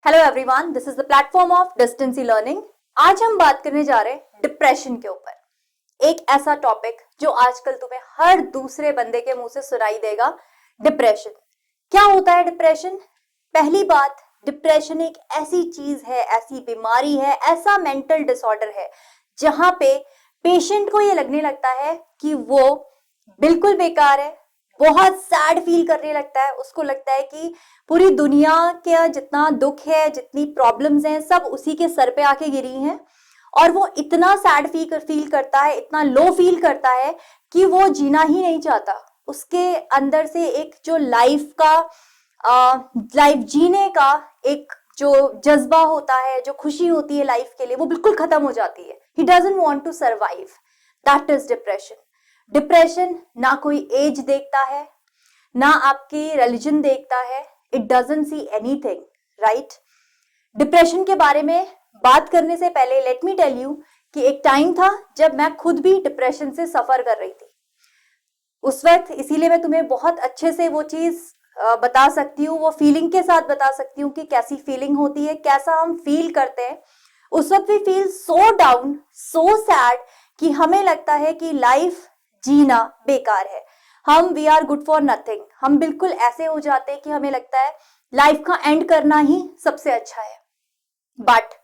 Hello everyone, this is the platform of distance learning. आज हम बात करने जा रहे हैं डिप्रेशन के ऊपर। एक ऐसा टॉपिक जो आजकल तुम्हें हर दूसरे बंदे के मुंह से सुनाई देगा। डिप्रेशन क्या होता है? डिप्रेशन, पहली बात, डिप्रेशन एक ऐसी चीज है, ऐसी बीमारी है, ऐसा मेंटल डिसऑर्डर है जहां पे पेशेंट को ये लगने लगता है कि वो बिल्कुल बेकार है, बहुत सैड फील करने लगता है। उसको लगता है कि पूरी दुनिया का जितना दुख है, जितनी प्रॉब्लम्स हैं, सब उसी के सर पे आके गिरी हैं और वो इतना सैड फील करता है, इतना लो फील करता है कि वो जीना ही नहीं चाहता। उसके अंदर से एक जो लाइफ जीने का एक जो जज्बा होता है, जो खुशी होती है लाइफ के लिए, वो बिल्कुल खत्म हो जाती है। He doesn't want to survive. That is depression. Depression ना कोई एज देखता है, ना आपकी रिलीजन देखता है। It doesn't see anything, right? Depression के बारे में बात करने से पहले लेट मी टेल यू कि एक टाइम था जब मैं खुद भी डिप्रेशन से सफर कर रही थी उस वक्त। इसीलिए मैं तुम्हें बहुत अच्छे से वो चीज बता सकती हूँ, वो फीलिंग के साथ बता सकती हूँ कि कैसी फीलिंग होती है, कैसा हम फील करते हैं। उस वक्त we feel so down, so sad कि हमें लगता है कि लाइफ जीना बेकार है, we are good for nothing. हम बिल्कुल ऐसे हो जाते हैं कि हमें लगता है लाइफ का एंड करना ही सबसे अच्छा है। बट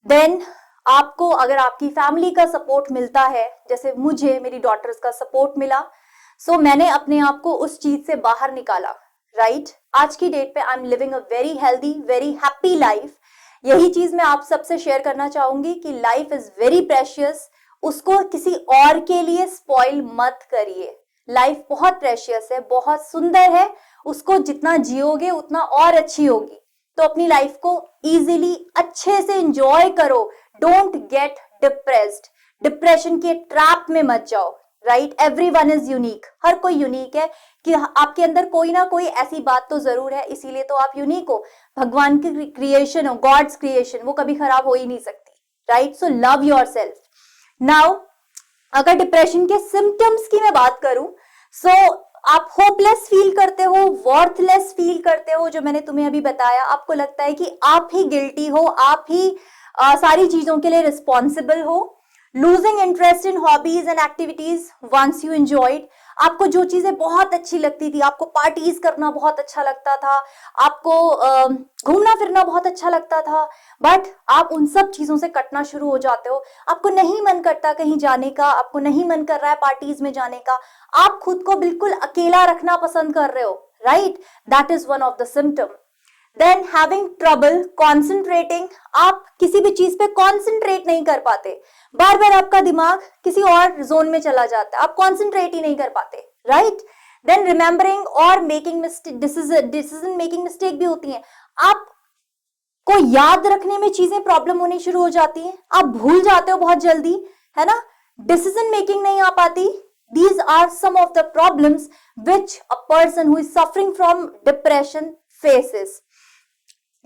देन आपको अगर आपकी फैमिली का सपोर्ट मिलता है, जैसे मुझे मेरी डॉटर्स का सपोर्ट मिला, सो मैंने अपने आप को उस चीज से बाहर निकाला, राइट? आज की डेट पे I am living a very healthy, very happy life. यही चीज मैं आप सबसे शेयर करना चाहूंगी कि लाइफ इज वेरी प्रेशियस। उसको किसी और के लिए स्पॉइल मत करिए। लाइफ बहुत प्रेशियस है, बहुत सुंदर है, उसको जितना जियोगे उतना और अच्छी होगी। तो अपनी लाइफ को इजीली अच्छे से एंजॉय करो। Don't get depressed. डिप्रेशन के ट्रैप में मत जाओ, राइट? Everyone is unique. हर कोई यूनिक है कि आपके अंदर कोई ना कोई ऐसी बात तो जरूर है, इसीलिए तो आप यूनिक हो। भगवान की क्रिएशन हो, गॉड्स क्रिएशन, वो कभी खराब हो ही नहीं सकती, right? So love yourself. Now अगर डिप्रेशन के सिम्टम्स की मैं बात करूं, सो आप होपलेस फील करते हो, वर्थलेस फील करते हो, जो मैंने तुम्हें अभी बताया। आपको लगता है कि आप ही गिल्टी हो, आप ही सारी चीजों के लिए रिस्पॉन्सिबल हो। Losing interest in hobbies and activities once you enjoyed. आपको जो चीजें बहुत अच्छी लगती थी, आपको पार्टीज करना बहुत अच्छा लगता था, आपको घूमना फिरना बहुत अच्छा लगता था, बट आप उन सब चीजों से कटना शुरू हो जाते हो। आपको नहीं मन करता कहीं जाने का, आपको नहीं मन कर रहा है पार्टीज में जाने का, आप खुद को बिल्कुल अकेला रखना पसंद कर रहे हो, right? That is one of the symptom. Then having trouble concentrating. आप किसी भी चीज पे कॉन्सेंट्रेट नहीं कर पाते, बार बार आपका दिमाग किसी और जोन में चला जाता है, आप कॉन्सेंट्रेट ही नहीं कर पाते, राइट? देन रिमेंबरिंग और मेकिंग डिसीजन मेकिंग मिस्टेक भी होती है। आप को याद रखने में चीजें प्रॉब्लम होनी शुरू हो जाती है, आप भूल जाते हो बहुत जल्दी, है ना? डिसीजन मेकिंग नहीं आ पाती। These are some of the problems which a person who is suffering from depression faces.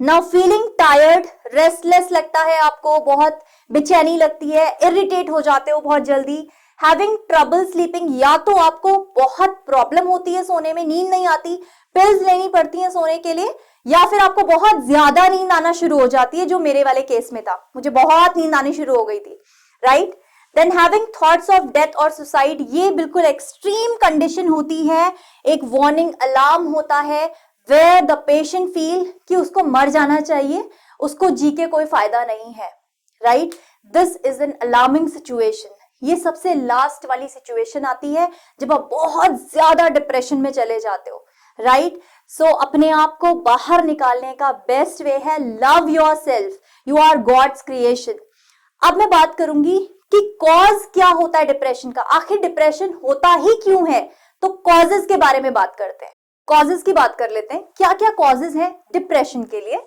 Now feeling tired, restless लगता है आपको, बहुत बेचैनी लगती है, इरिटेट हो जाते हो बहुत जल्दी। हैविंग ट्रबल स्लीपिंग, या तो आपको बहुत प्रॉब्लम होती है सोने में, नींद नहीं आती, पिल्स लेनी पड़ती है सोने के लिए, या फिर आपको बहुत ज्यादा नींद आना शुरू हो जाती है, जो मेरे वाले केस में था। मुझे बहुत नींद आनी शुरू हो गई थी, right? Then having thoughts of death और सुसाइड। ये बिल्कुल एक्सट्रीम कंडीशन होती है, एक वार्निंग अलार्म होता है where the patient feel कि उसको मर जाना चाहिए, उसको जी के कोई फायदा नहीं है, right? This is an alarming situation. ये सबसे लास्ट वाली सिचुएशन आती है जब आप बहुत ज्यादा डिप्रेशन में चले जाते हो, राइट? सो अपने आप को बाहर निकालने का बेस्ट वे है love yourself. You are God's creation. अब मैं बात करूंगी कि कॉज क्या होता है डिप्रेशन का, आखिर डिप्रेशन होता ही क्यों है। तो कॉजेस के बारे में बात करते हैं, कॉजेस की बात कर लेते हैं। क्या क्या कॉजेस हैं डिप्रेशन के लिए?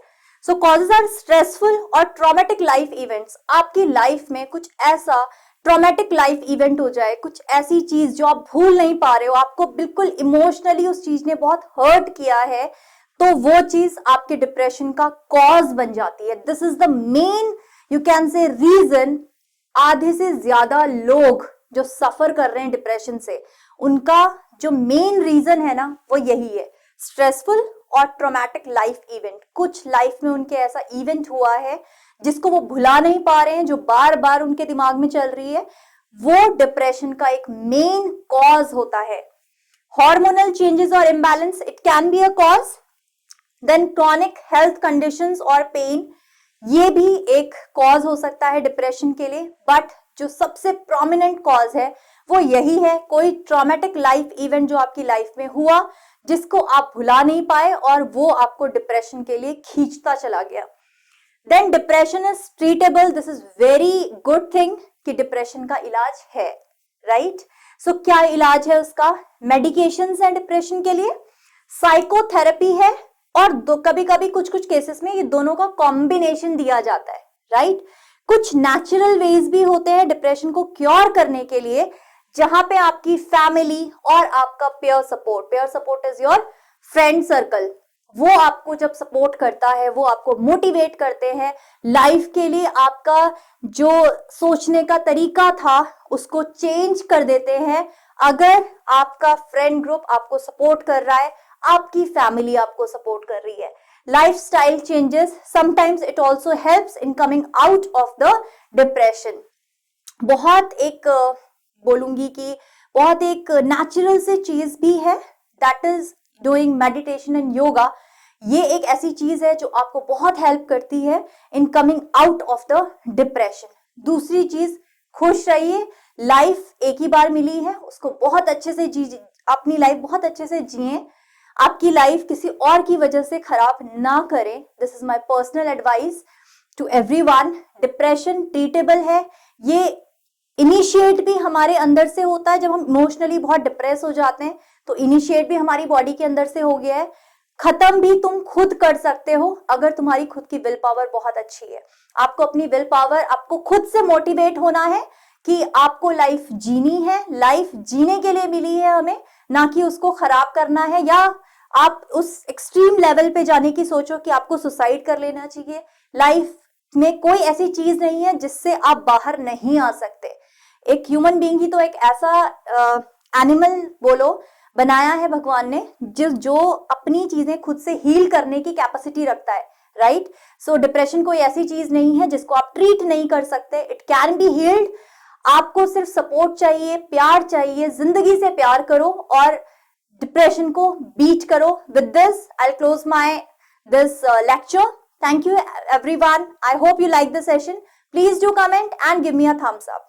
सो कॉजेस आर स्ट्रेसफुल और ट्रॉमेटिक लाइफ इवेंट्स। आपकी लाइफ में कुछ ऐसा ट्रॉमेटिक लाइफ इवेंट हो जाए, कुछ ऐसी चीज जो आप भूल नहीं पा रहे हो, आपको बिल्कुल इमोशनली उस चीज ने बहुत हर्ट किया है, तो वो चीज आपके डिप्रेशन का कॉज बन जाती है। This is the main, you can say, reason. आधे से ज्यादा लोग जो सफर कर रहे हैं डिप्रेशन से, उनका जो मेन रीजन है ना, वो यही है, स्ट्रेसफुल और ट्रॉमेटिक लाइफ इवेंट, कुछ लाइफ में उनके ऐसा इवेंट हुआ है जिसको वो भुला नहीं पा रहे हैं, जो बार बार उनके दिमाग में चल रही है, वो डिप्रेशन का एक मेन कॉज होता है। हार्मोनल चेंजेस और imbalance, it can be a cause. Then chronic health conditions और पेन, ये भी एक कॉज हो सकता है डिप्रेशन के लिए। बट जो सबसे प्रोमिनेंट कॉज है वो यही है, कोई ट्रॉमेटिक लाइफ इवेंट जो आपकी लाइफ में हुआ जिसको आप भुला नहीं पाए और वो आपको डिप्रेशन के लिए खींचता चला गया। Then depression is treatable, this is very good thing कि डिप्रेशन का इलाज है, राइट। सो क्या इलाज है उसका? मेडिकेशंस है डिप्रेशन के लिए, साइकोथेरेपी है, और कभी कभी कुछ कुछ केसेस में ये दोनों का कॉम्बिनेशन दिया जाता है, राइट। कुछ नेचुरल वेज भी होते हैं डिप्रेशन को क्योर करने के लिए, जहां पे आपकी फैमिली और आपका pair support is your friend circle, वो आपको जब सपोर्ट करता है, वो आपको मोटिवेट करते हैं लाइफ के लिए, आपका जो सोचने का तरीका था उसको चेंज कर देते हैं। अगर आपका फ्रेंड ग्रुप आपको सपोर्ट कर रहा है, आपकी फैमिली आपको सपोर्ट कर रही है, lifestyle changes, sometimes it also helps in coming out of the depression. बहुत एक बोलूंगी कि बहुत एक नेचुरल से चीज भी है, that is doing meditation and yoga. ये एक ऐसी चीज है जो आपको बहुत हेल्प करती है in coming out of the depression. दूसरी चीज, खुश रहिए, लाइफ एक ही बार मिली है, उसको बहुत अच्छे से अपनी लाइफ बहुत अच्छे से जिए, आपकी लाइफ किसी और की वजह से खराब ना करें। This is my personal advice to everyone. Depression treatable है, ये इनिशिएट भी हमारे अंदर से होता है। जब हम इमोशनली बहुत डिप्रेस हो जाते हैं तो इनिशिएट भी हमारी बॉडी के अंदर से हो गया है, खत्म भी तुम खुद कर सकते हो अगर तुम्हारी खुद की विल पावर बहुत अच्छी है। आपको अपनी विल पावर, आपको खुद से मोटिवेट होना है कि आपको लाइफ जीनी है, लाइफ जीने के लिए मिली है हमें, ना कि उसको खराब करना है, या आप उस एक्सट्रीम लेवल पे जाने की सोचो कि आपको सुसाइड कर लेना चाहिए। लाइफ में कोई ऐसी चीज नहीं है जिससे आप बाहर नहीं आ सकते। एक ह्यूमन बीइंग ही तो एक ऐसा एनिमल बोलो बनाया है भगवान ने जो अपनी चीजें खुद से हील करने की कैपेसिटी रखता है, राइट। सो डिप्रेशन कोई ऐसी चीज नहीं है जिसको आप ट्रीट नहीं कर सकते, इट कैन बी हील्ड। आपको सिर्फ सपोर्ट चाहिए, प्यार चाहिए, जिंदगी से प्यार करो और डिप्रेशन को बीट करो। With this I close my this lecture. Thank you everyone. I hope you like the session. Please do comment and give me a thumbs up.